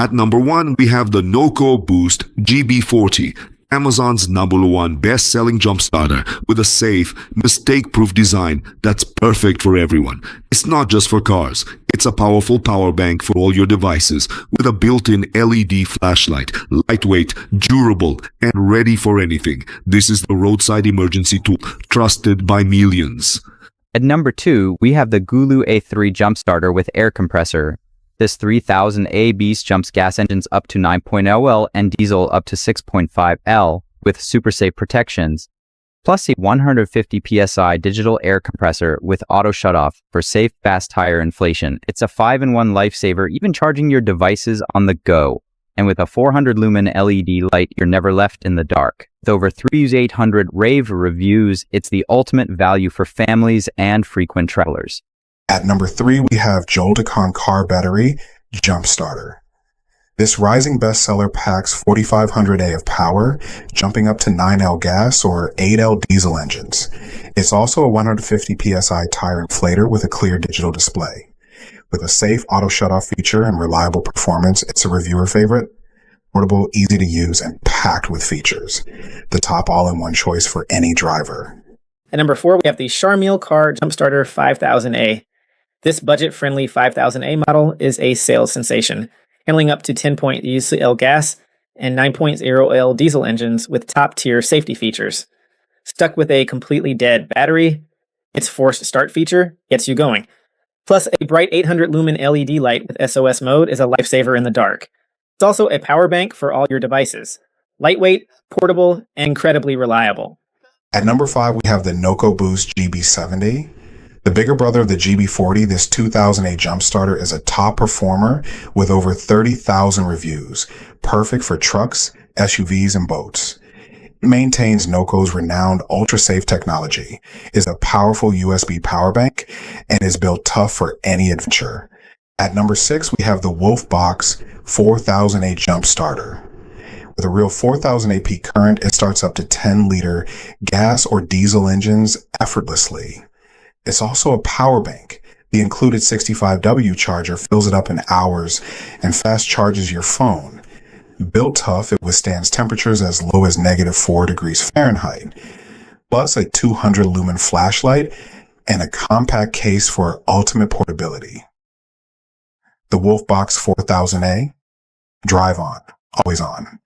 At number 1, we have the NOCO Boost GB40, Amazon's #1 best-selling jump starter with a safe, mistake-proof design that's perfect for everyone. It's not just for cars. It's a powerful power bank for all your devices with a built-in LED flashlight, lightweight, durable, and ready for anything. This is the roadside emergency tool trusted by millions. At number 2, we have the GOOLOO A3 jump starter with air compressor. This 3000 A beast jumps gas engines up to 9.0 L and diesel up to 6.5 L with super safe protections, plus a 150 psi digital air compressor with auto shutoff for safe, fast tire inflation. It's a 5-in-1 lifesaver, even charging your devices on the go. And with a 400 lumen LED light, you're never left in the dark. With over 3,800 rave reviews, it's the ultimate value for families and frequent travelers. At number 3, we have JOLTEKON car battery jump starter. This rising bestseller packs 4,500 A of power, jumping up to 9L gas or 8L diesel engines. It's also a 150 psi tire inflator with a clear digital display. With a safe auto shutoff feature and reliable performance, it's a reviewer favorite. Portable, easy to use, and packed with features. The top all-in-one choice for any driver. At number 4, we have the Sharmeal car jump starter 5000A. This budget-friendly 5000A model is a sales sensation, handling up to 10.0 L gas and 9.0 L diesel engines with top-tier safety features. Stuck with a completely dead battery, its forced start feature gets you going. Plus, a bright 800 lumen LED light with SOS mode is a lifesaver in the dark. It's also a power bank for all your devices. Lightweight, portable, and incredibly reliable. At number 5, we have the NOCO Boost GB70. The bigger brother of the GB40, this 2000A jump starter is a top performer with over 30,000 reviews, perfect for trucks, SUVs, and boats. It maintains NOCO's renowned UltraSafe technology, is a powerful USB power bank, and is built tough for any adventure. At number 6, we have the WOLFBOX 4000A jump starter. With a real 4000 AP current, it starts up to 10-liter gas or diesel engines effortlessly. It's also a power bank. The included 65W charger fills it up in hours and fast charges your phone. Built tough, it withstands temperatures as low as -4 degrees Fahrenheit, plus a 200 lumen flashlight and a compact case for ultimate portability. The WOLFBOX 4000A, drive on, always on.